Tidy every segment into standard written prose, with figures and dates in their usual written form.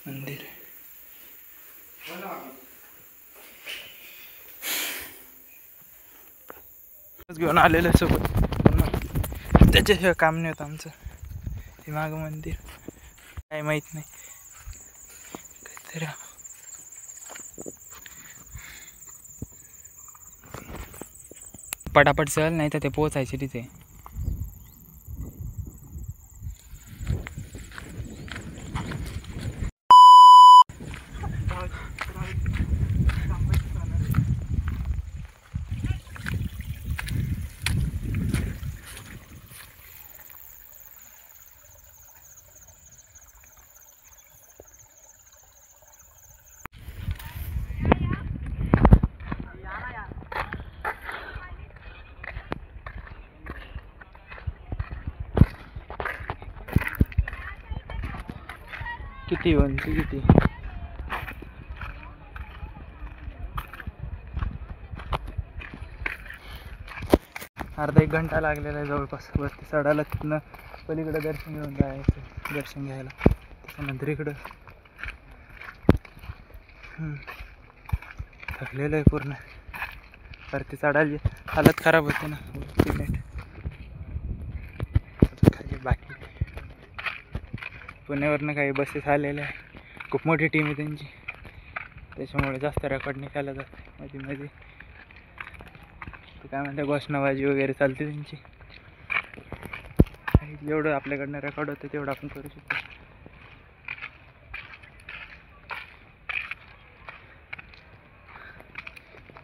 मंदिर घेऊन आलेलं सोबत, त्याच्याशिवाय काम नाही होतं आमचं. हे मागं मंदिर काय माहित नाही काहीतरी. पटापट चल नाही तर ते पोचायचे तिथे. किती उंची किती. अर्धा एक घंटा लागलेला आहे जवळपास वरती चढायला. तिथनं पलीकडं दर्शन घेऊन जायचं, दर्शन घ्यायला. त्याच्यानंतर इकडं थकलेलं आहे पूर्ण. वरती चढायची हालत खराब होते ना. बाकी पुण्यावरनं काही बसेस आलेल्या आहे, खूप मोठी टीम आहे त्यांची, त्याच्यामुळे जास्त रेकॉर्ड नाही केला जात. मध्ये मध्ये ते काय म्हणते घोषणाबाजी वगैरे चालते त्यांची. जेवढं आपल्याकडनं रेकॉर्ड होतं तेवढं आपण करू शकतो.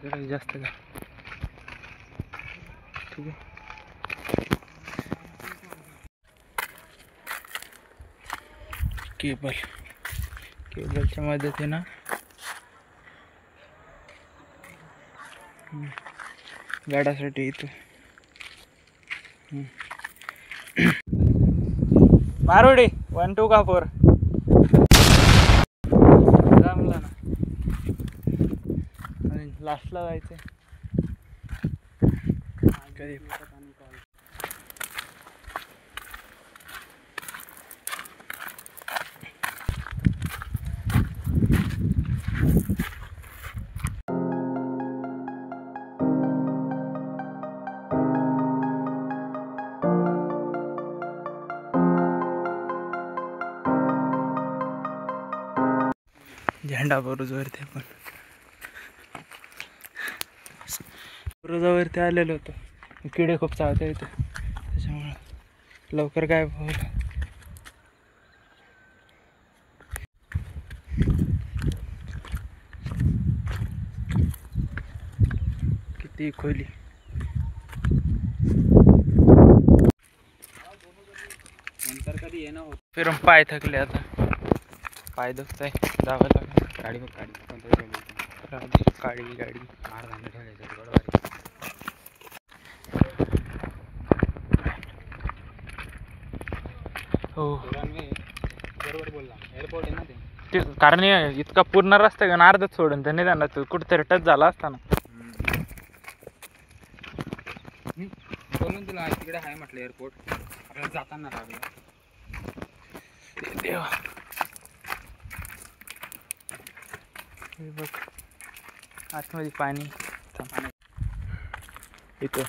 जरा जास्त का ठीक आहे. केबलच्या मदतीनं गाड्यासाठी इथं मारोडी 1 2 का 4 जमला ना. लास्टला जायचं कधी. झेंडा बुरुजावरती आपण बुरुजावरती आलेलो होतो. किडे खूप चावते इथं, त्याच्यामुळं लवकर काय होईल. किती खोली. नंतर कधी येणं होत. फिरून पाय थकले आता, पाय दुखत आहे, जावं लागेल. गाडी मारधान ठेवायचं हो. बरोबर बोलला, एअरपोर्ट आहे ना ते. कारण इतका पूर्ण रस्ता घेऊन अर्धच सोडून त्यांनी त्यांना कुठेतरी टच झाला असता ना. बोलून तुला तिकडे आहे म्हटलं एअरपोर्ट, आपल्याला जाताना लागलं. देवा बघ आतमध्ये पाणी इथं.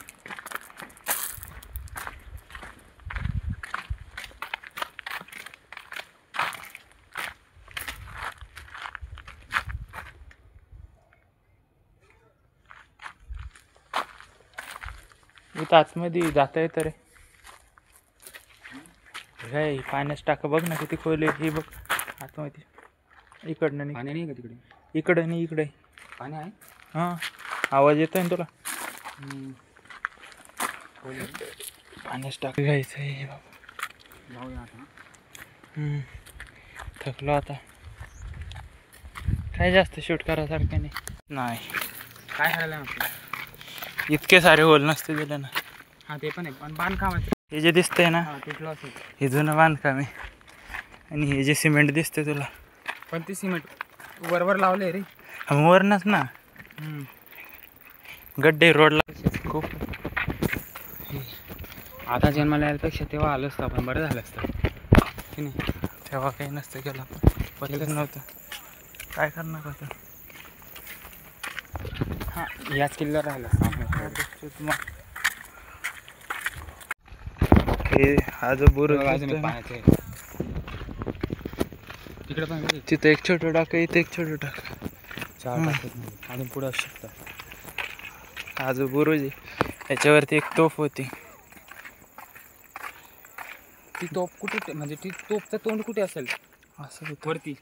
इथं आतमध्ये जाता येतं रे. काय पाण्याचं टाका बघ ना किती खोल आहे. हे बघ आतमध्ये. इकडनं नाही, पाणी नाही का तिकडे? इकडं नाही, इकडे पाणी आहे. हां आवाज येतोय ना तुला? पाण्याचं टाका घ्यायचं आहे बाबा. जाऊया आता. थकलो आता. काय जास्त शूट करायसारखं नाही. काय करायला म्हटलं इतके सारे होल नसते दिले ना. हां ते पण आहे, पण बांधकामाचं हे जे दिसतंय ना हे जुनं बांधकाम आहे. आणि हे जे सिमेंट दिसतंय तुला, पण ते सिमेंट वरवर लावले रे. वरनच ना. गड्डे रोडला खूप. आता जन्माला यायपेक्षा तेव्हा आलो असतं आपण, बरं झालं असतं की नाही. तेव्हा काही नसतं केलं, पहिलेच नव्हतं. काय करणार होतं? हां, याच किल्ल्यावर राहिला हे आज बुरुज पाण्याचे. तिकडे पण तिथं एक छोटं टाक, इथं एक छोटं टाक, 4 टाकत अजून पुढे असू शकतं. आज बुरुज आहे, याच्यावरती एक तोफ होती. ती तोप कुठे, म्हणजे ती तोपचं तोंड कुठे असेल? असं होतं वरती.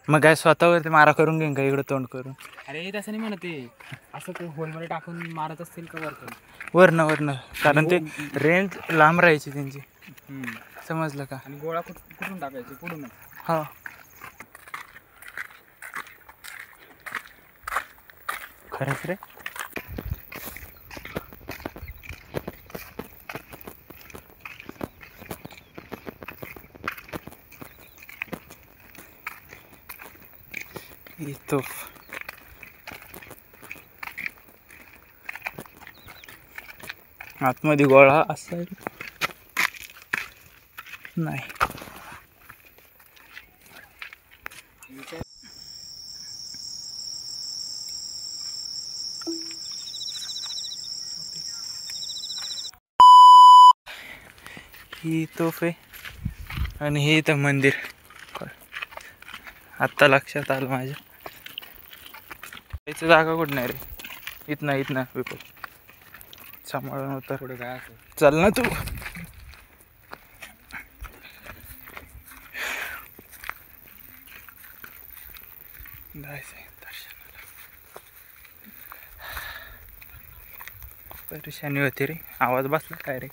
मग काय स्वतःवरती मारा करून घेईन का इकडं तोंड करून? अरे तसं नाही म्हणत ते, असं ते होलमध्ये टाकून मारत असतील का वरतून? वरनं कारण ते रेंज लांब राहायची त्यांची. समजलं का? आणि गोळा कुठून टाकायचे? पुढूनच. हा, खरंच रे. ही तोफ आतमध्ये गोळा असेल नाही. ही तोफ आहे आणि हे इथं मंदिर. आत्ता लक्षात आलं माझ्या. याची जागा कुठं नाही रे. इथनं विपुल सांभाळून होतं. पुढे काय असेल? चल ना तू. परेशानी होती रे. आवाज बसला काय रे?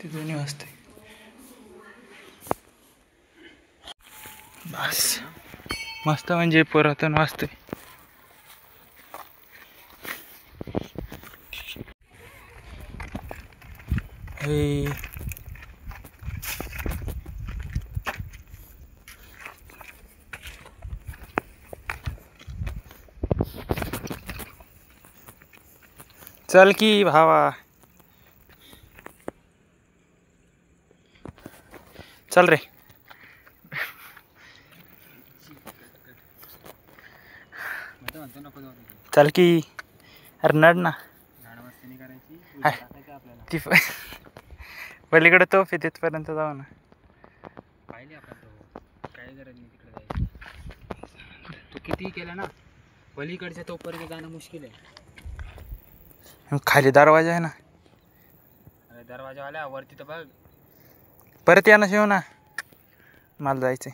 ती जुनी वाजते. बस मस्त, म्हणजे पुरातन वाजते. हे चल की भावा, चल रे. चल की. अरे नड ना. ती पलीकडे तोफ आहे, तिथपर्यंत जाऊ ना. पाहिले आपण तो, काही गरज नाही तिकडे जायची. तू कितीही केला ना, पलीकडच्या तोपर्यंत जाणं मुश्किल आहे. खाली दरवाजा आहे ना. अरे दरवाजावाल्या वरती तर बघ. परत या ना शिव ना, मला जायचंय.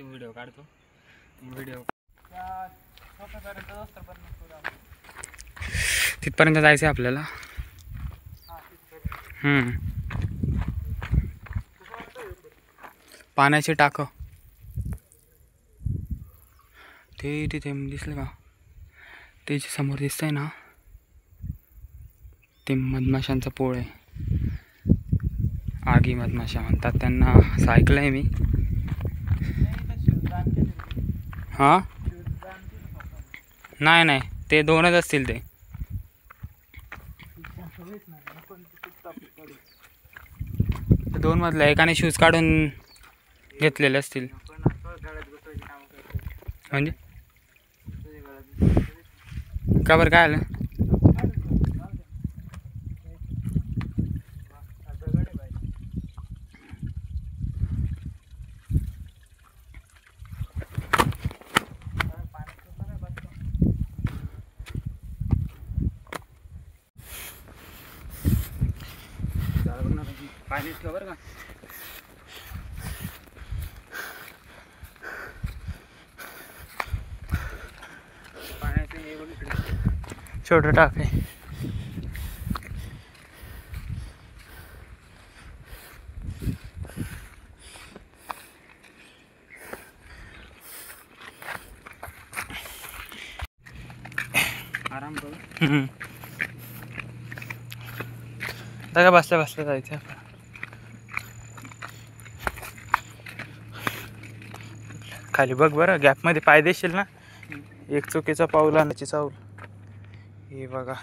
व्हिडिओ काढतो. व्हिडिओ तिथपर्यंत जायचं आहे आपल्याला. पाण्याचे टाकं ते तिथे दिसलं का? ते समोर दिसतंय ना, ते मधमाशांचा पोळ आहे. आगी मधमाशा म्हणतात त्यांना, असं ऐकलंय मी. हां, नाही ते 2च असतील. ते दोन मधलं एकाने शूज काढून घेतलेले असतील. म्हणजे का बरं, काय आलं? पाणी बरं का. पाण्याचं हे बघ, छोटं टाक आहे. आराम करू. जागा बसल्या बसल्या जायचं आपण. खाली बघ बरं, गॅपमध्ये पाय देशील ना, एक चुकीचा पाऊल आणायची चावल. हे बघा,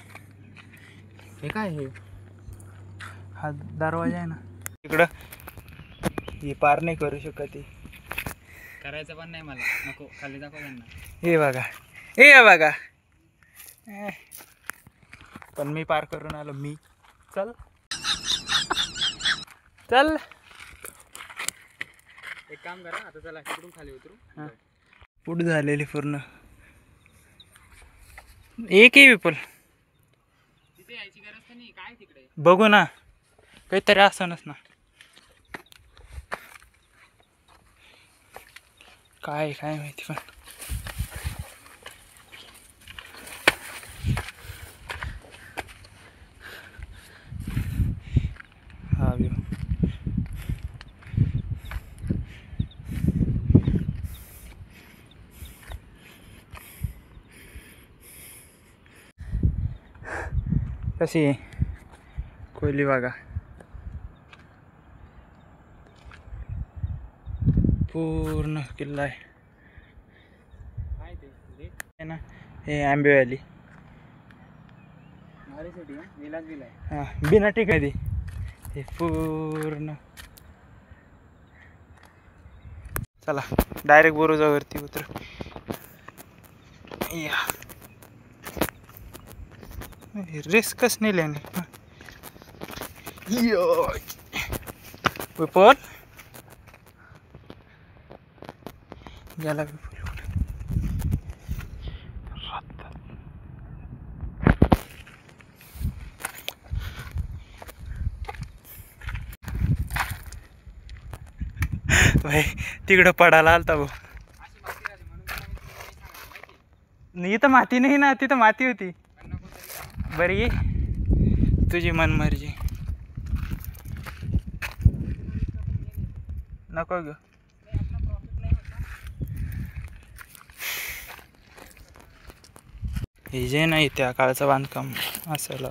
हे काय हे? हा दरवाजा आहे ना इकडं. हे पार नाही करू शकत. करायचं पण नाही मला. नको, खाली दाखव त्यांना. हे बघा, हे बघा. पण मी पार करून आलो. मी चल चल. एक काम करा आता, चला तिकडून खाली उतरू. पुढ झालेली पूर्ण. एकही विपुल तिथे यायची गरज तर नाही. काय तिकडे बघू ना, काहीतरी असणच ना. काय काय माहिती. पण हा व्यू कशी आहे कोयली बागा. पूर्ण किल्ला आहे. काय ते ना हे आंबेवाली. मारीसाठी विलास बिल आहे. हां, बिना ठिकाणी हे पूर्ण. चला डायरेक्ट बुरुजावरती उतर. या रिस्कच नाही लेणे. विपुल गेला. विपुल भाई तिकडं पडायला आलता भाऊ. इथं माती नाही ना, तिथं माती होती. बरी ये तुझी मनमर्जी. नको ग. हे जे नाही त्या काळचं बांधकाम असायला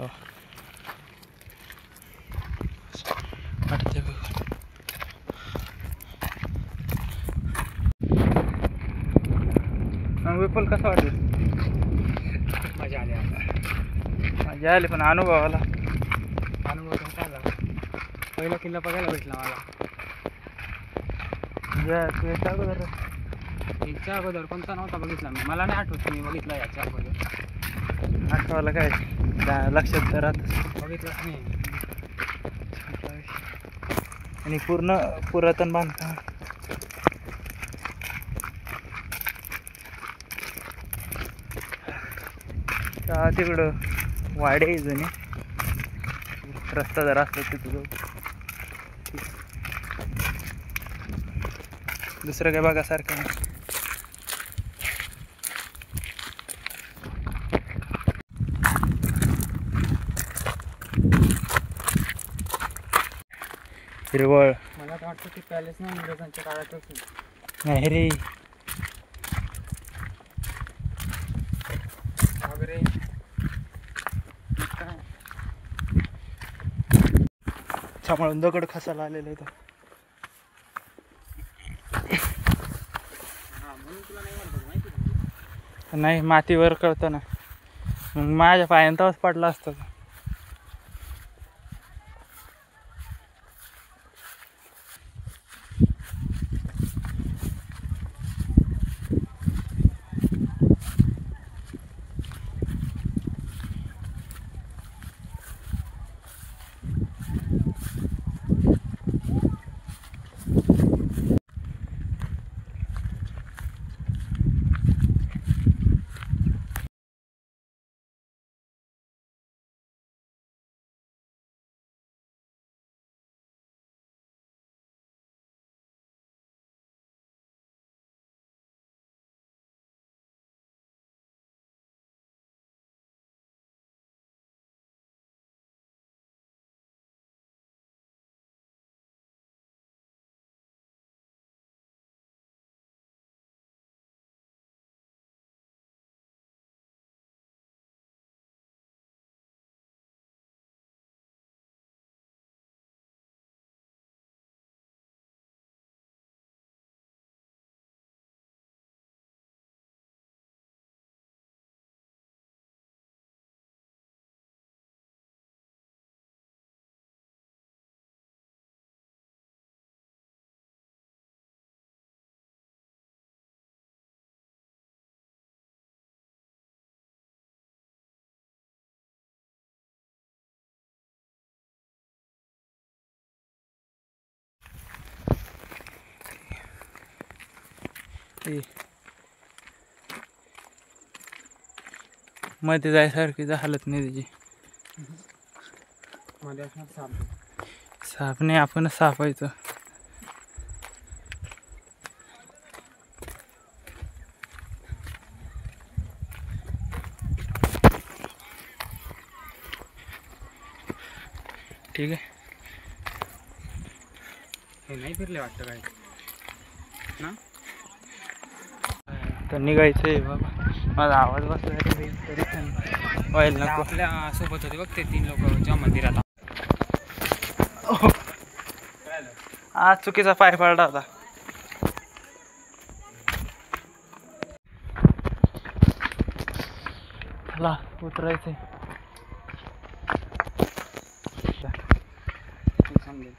वाटते बघ. विपुल कसं वाटलं? मजा आली. मजा आली, पण अनुभव आला. अनुभव कसा आला? पहिला किल्ला बघायला भेटला मला. याच्या अगोदर कोणता नव्हता बघितला मी. मला नाही आठवत मी बघितला याच्या अगोदर. आठवायला काय लक्षात राहत. बघितलंच नाही. आणि पूर्ण पुरातन बांधकाम. तिकडं वाडे जुने. रस्ता जरा असतो तिथं. दुसरं काय बघासारखं नाही. हिरवळ. मला तर वाटतं की पॅलेस नाही इंग्रजांच्या काळात असेल. नाही रे. वगैरे सांभाळून दगड खसायला आलेलं आहे. म्हणून तुला नाही म्हणतो माहिती. नाही मातीवर कळतं ना, मग माझ्या पायांतच पडला असतं. मध्ये जायसारखी हालत नाही त्याची. मध्ये असणार साप. साप नाही, आपणच सापायचं. ठीक आहे. हे नाही फिरले वाटतं काय ना. तर निघायचंय बाबा. माझा आवाज बसला तरी व्हायला नको. आपल्या सोबत होते बघ ते 3 लोक जेव्हा मंदिरात. आज चुकीचा पाय पडला होता. चला उतरायचंय. समजेल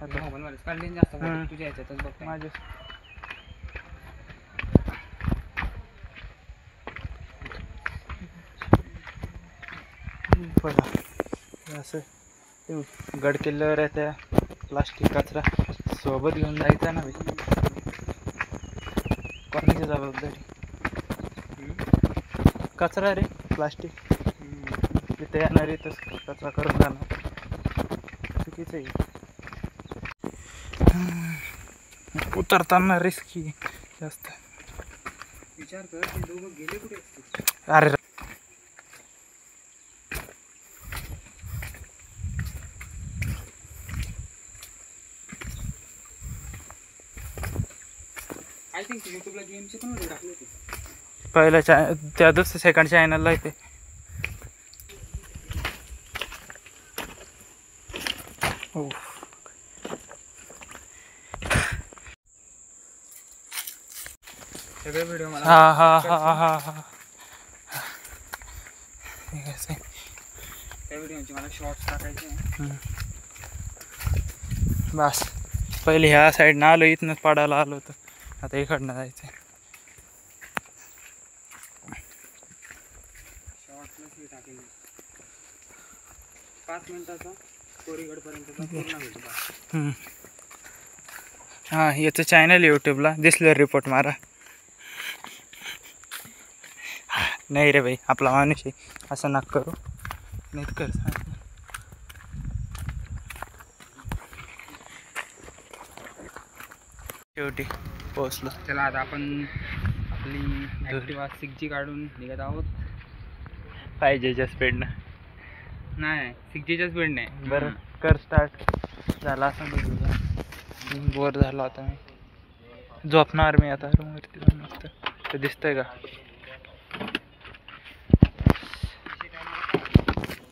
मोबाईल काढले जास्त तुझ्या ह्याच्यातच बघ माझे. बघा असं गड किल्ल्यावर आहे त्या प्लास्टिक कचरा सोबत घेऊन जायचा ना भाई. कोणाची जबाबदारी? कचरा रे प्लास्टिक तिथे येणार इथंच कचरा करून जाणार. चुकीचं आहे. उतरताना रिस्की जास्त. विचार कर ते दोघं गेले कुठे. अरे आय थिंक यूट्यूबला गेमचे पण व्हिडिओ टाकले होते. पहिल्या त्या दुसऱ्या सेकंड चॅनलला येते. हो सगळे व्हिडिओ मला हा हा हा हा हा त्या व्हिडिओचे मला शॉर्ट्स टाकायचे. बस पहिले ह्या साईडनं आलो, इथनंच पाडायला आलो होतं. आता इकडनं जायचं. शॉर्ट्सला टाकेल 5 मिनिटाचा कोरीगडपर्यंतचा पूर्ण व्हिडिओ. हां याचं चॅनल यूट्यूबला दिसलं रिपोर्ट मारा. नाही रे भाई आपला माणूस आहे असं नका करू. नाही कर शेवटी पोचलो. चला आता आपण आपली ॲक्टिवा 6G काढून निघत आहोत. 5Gच्या स्पीडनं नाही 6Gच्या स्पीड नाही. बरं कर स्टार्ट. झाला असं तुझा बोर झाला आता. मी झोपणार मी आता रूमवरती जाऊन. मस्त ते दिसतंय का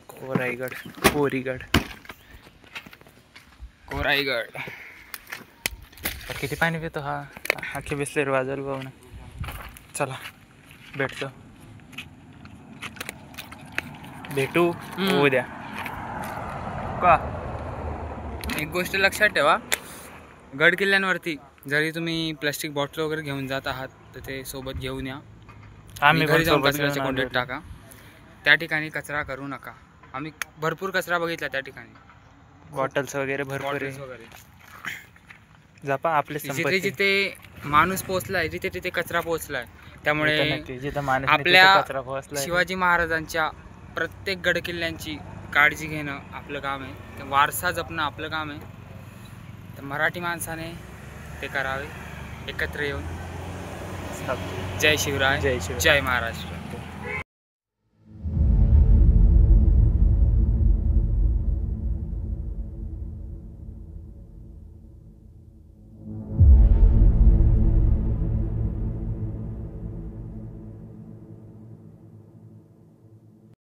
कोराईगड. कोराईगड किती पाणी पितो हा. अख्खे बिसलेर वाजल भाऊ ना. चला भेटू उद्या. का एक गोष्ट लक्षात ठेवा, गड किल्ल्यांवरती जरी तुम्ही प्लास्टिक बॉटल वगैरे घेऊन जात आहात तर ते सोबत घेऊन या. आम्ही घरी जाऊन सोबत कचऱ्याच्या घेऊन कोंडीत टाका. त्या ठिकाणी कचरा करू नका. आम्ही भरपूर कचरा बघितला त्या ठिकाणी. बॉटल्स वगैरे भरपूर बॉटल्स आहे. वगैरे जपा आपले जिथे संपत्ती. जिथे माणूस पोहोचलाय तिथे तिथे कचरा पोहोचलाय. त्यामुळे जिथं माणूस नाही तिथं आपल्या कचरा पोहोचलाय. शिवाजी महाराजांच्या प्रत्येक गड किल्ल्यांची काळजी घेणं आपलं काम आहे. ते वारसा जपणं आपलं काम आहे. तर मराठी माणसाने ते करावे एकत्र येऊन. जय शिवराय, जय शिवराय. जय महाराष्ट्र.